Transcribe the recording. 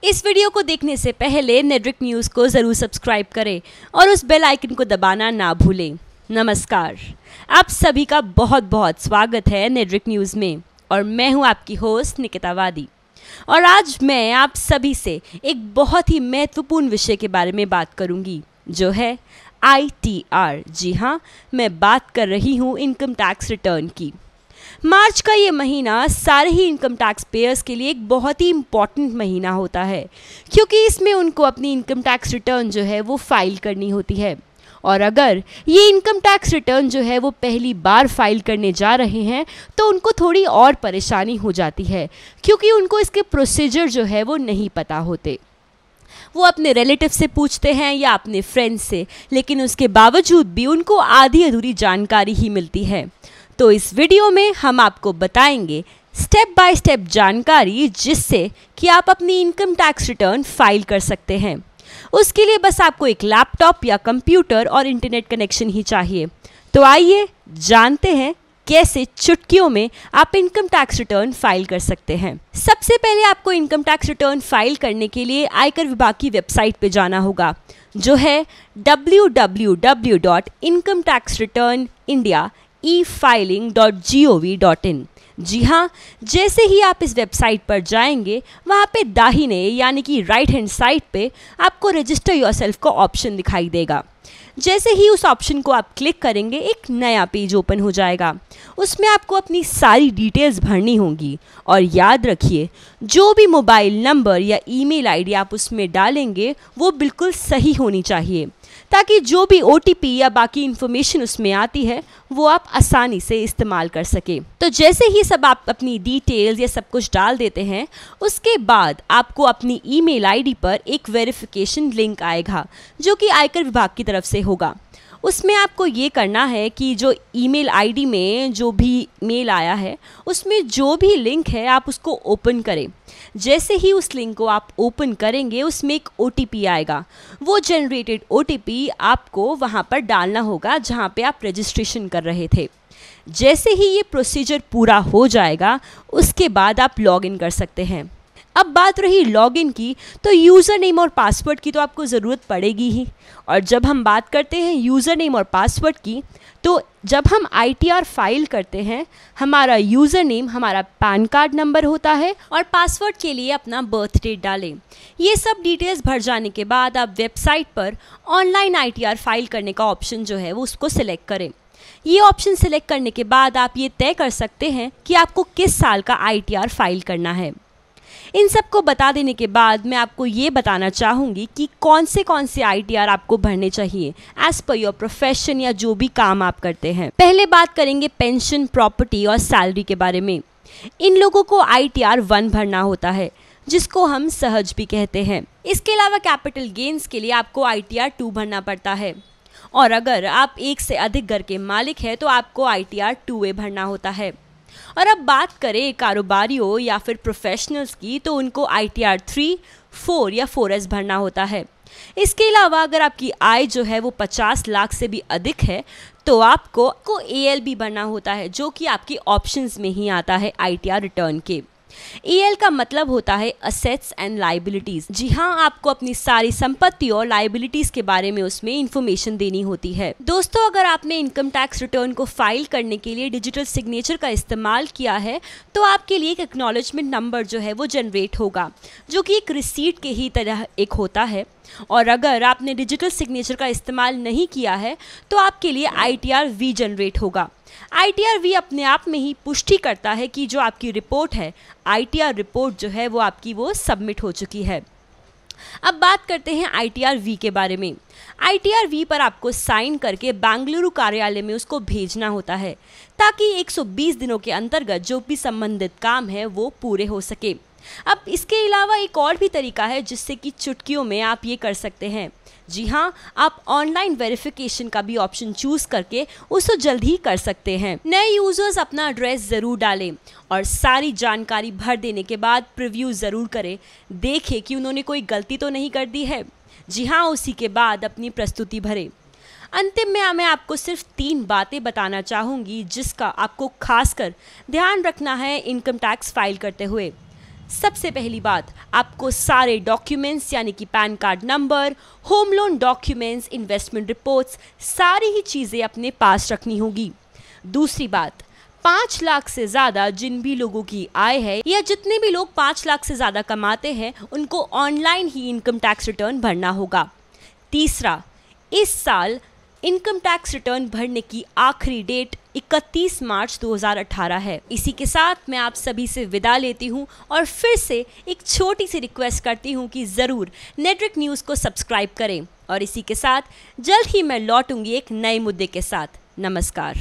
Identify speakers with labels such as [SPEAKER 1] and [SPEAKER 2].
[SPEAKER 1] इस वीडियो को देखने से पहले नेटवर्क न्यूज़ को ज़रूर सब्सक्राइब करें और उस बेल आइकन को दबाना ना भूलें। नमस्कार, आप सभी का बहुत बहुत स्वागत है नेटवर्क न्यूज़ में और मैं हूं आपकी होस्ट निकिता वादी। और आज मैं आप सभी से एक बहुत ही महत्वपूर्ण विषय के बारे में बात करूंगी, जो है ITR। जी हाँ, मैं बात कर रही हूं इनकम टैक्स रिटर्न की। मार्च का ये महीना सारे ही इनकम टैक्स पेयर्स के लिए एक बहुत ही इम्पॉर्टेंट महीना होता है, क्योंकि इसमें उनको अपनी इनकम टैक्स रिटर्न जो है वो फाइल करनी होती है। और अगर ये इनकम टैक्स रिटर्न जो है वो पहली बार फाइल करने जा रहे हैं तो उनको थोड़ी और परेशानी हो जाती है, क्योंकि उनको इसके प्रोसीजर जो है वो नहीं पता होते। वो अपने रिलेटिव से पूछते हैं या अपने फ्रेंड्स से, लेकिन उसके बावजूद भी उनको आधी अधूरी जानकारी ही मिलती है। तो इस वीडियो में हम आपको बताएंगे स्टेप बाय स्टेप जानकारी, जिससे कि आप अपनी इनकम टैक्स रिटर्न फाइल कर सकते हैं। उसके लिए बस आपको एक लैपटॉप या कंप्यूटर और इंटरनेट कनेक्शन ही चाहिए। तो आइए जानते हैं कैसे चुटकियों में आप इनकम टैक्स रिटर्न फाइल कर सकते हैं। सबसे पहले आपको इनकम टैक्स रिटर्न फाइल करने के लिए आयकर विभाग की वेबसाइट पे जाना होगा, जो है www.incometaxreturnindia.efiling.gov.in। जी हाँ, जैसे ही आप इस वेबसाइट पर जाएंगे, वहाँ पे दाहिने यानी कि राइट हैंड साइड पे आपको रजिस्टर योरसेल्फ का ऑप्शन दिखाई देगा। जैसे ही उस ऑप्शन को आप क्लिक करेंगे, एक नया पेज ओपन हो जाएगा। उसमें आपको अपनी सारी डिटेल्स भरनी होंगी और याद रखिए, जो भी मोबाइल नंबर या ईमेल आईडी आप उसमें डालेंगे वो बिल्कुल सही होनी चाहिए, ताकि जो भी OTP या बाकी इन्फॉर्मेशन उसमें आती है वो आप आसानी से इस्तेमाल कर सके। तो जैसे ही सब आप अपनी डिटेल्स या सब कुछ डाल देते हैं, उसके बाद आपको अपनी ईमेल आईडी पर एक वेरिफिकेशन लिंक आएगा, जो कि आयकर विभाग की तरफ से होगा। उसमें आपको ये करना है कि जो ईमेल आईडी में जो भी मेल आया है, उसमें जो भी लिंक है आप उसको ओपन करें। जैसे ही उस लिंक को आप ओपन करेंगे, उसमें एक OTP आएगा। वो जनरेटेड OTP आपको वहाँ पर डालना होगा जहाँ पे आप रजिस्ट्रेशन कर रहे थे। जैसे ही ये प्रोसीजर पूरा हो जाएगा, उसके बाद आप लॉगिन कर सकते हैं। अब बात रही लॉगिन की, तो यूज़र नेम और पासवर्ड की तो आपको ज़रूरत पड़ेगी ही। और जब हम बात करते हैं यूज़र नेम और पासवर्ड की, तो जब हम ITR फाइल करते हैं, हमारा यूज़र नेम हमारा पैन कार्ड नंबर होता है और पासवर्ड के लिए अपना बर्थ डेट डालें। ये सब डिटेल्स भर जाने के बाद आप वेबसाइट पर ऑनलाइन ITR फाइल करने का ऑप्शन जो है वो उसको सिलेक्ट करें। ये ऑप्शन सिलेक्ट करने के बाद आप ये तय कर सकते हैं कि आपको किस साल का ITR फाइल करना है। इन सब को बता देने के बाद मैं आपको ये बताना चाहूँगी कि कौन से ITR आपको भरने चाहिए एज पर योर प्रोफेशन या जो भी काम आप करते हैं। पहले बात करेंगे पेंशन, प्रॉपर्टी और सैलरी के बारे में। इन लोगों को ITR 1 भरना होता है, जिसको हम सहज भी कहते हैं। इसके अलावा कैपिटल गेन्स के लिए आपको ITR 2 भरना पड़ता है, और अगर आप एक से अधिक घर के मालिक हैं तो आपको ITR 2A भरना होता है। और अब बात करें कारोबारियों या फिर प्रोफेशनल्स की, तो उनको ITR 3, 4 या 4S भरना होता है। इसके अलावा अगर आपकी आय जो है वो 50 लाख से भी अधिक है, तो आपको ALB भरना होता है, जो कि आपकी ऑप्शंस में ही आता है ITR रिटर्न के। AL का मतलब होता है असेट्स एंड लाइबिलिटीज़। जी हाँ, आपको अपनी सारी संपत्ति और लाइबिलिटीज़ के बारे में उसमें इंफॉर्मेशन देनी होती है। दोस्तों, अगर आपने इनकम टैक्स रिटर्न को फाइल करने के लिए डिजिटल सिग्नेचर का इस्तेमाल किया है, तो आपके लिए एक एक्नॉलेजमेंट नंबर जो है वो जनरेट होगा, जो कि एक रिसीट के ही तरह एक होता है। और अगर आपने डिजिटल सिग्नेचर का इस्तेमाल नहीं किया है, तो आपके लिए ITR V जनरेट होगा। ITR V अपने आप में ही पुष्टि करता है कि जो आपकी रिपोर्ट है, ITR रिपोर्ट जो है वो आपकी वो सबमिट हो चुकी है। अब बात करते हैं ITR V के बारे में। ITR V पर आपको साइन करके बेंगलुरु कार्यालय में उसको भेजना होता है, ताकि 120 दिनों के अंतर्गत जो भी संबंधित काम है वो पूरे हो सके। अब इसके अलावा एक और भी तरीका है जिससे कि चुटकियों में आप ये कर सकते हैं। जी हाँ, आप ऑनलाइन वेरिफिकेशन का भी ऑप्शन चूज करके उसको जल्द ही कर सकते हैं। नए यूजर्स अपना एड्रेस ज़रूर डालें और सारी जानकारी भर देने के बाद प्रीव्यू ज़रूर करें, देखें कि उन्होंने कोई गलती तो नहीं कर दी है। जी हाँ, उसी के बाद अपनी प्रस्तुति भरें। अंतिम में मैं आपको सिर्फ 3 बातें बताना चाहूँगी जिसका आपको खासकर ध्यान रखना है इनकम टैक्स फाइल करते हुए। सबसे पहली बात, आपको सारे डॉक्यूमेंट्स यानी कि pan card number, home loan documents, investment reports, सारी ही चीज़ें अपने पास रखनी होगी। दूसरी बात, 5 लाख से ज़्यादा जिन भी लोगों की आय है या जितने भी लोग 5 लाख से ज़्यादा कमाते हैं उनको ऑनलाइन ही इनकम टैक्स रिटर्न भरना होगा। तीसरा, इस साल इनकम टैक्स रिटर्न भरने की आखिरी डेट 31 मार्च 2018 है। इसी के साथ मैं आप सभी से विदा लेती हूँ और फिर से एक छोटी सी रिक्वेस्ट करती हूँ कि ज़रूर नेटवर्क न्यूज़ को सब्सक्राइब करें और इसी के साथ जल्द ही मैं लौटूंगी एक नए मुद्दे के साथ। नमस्कार।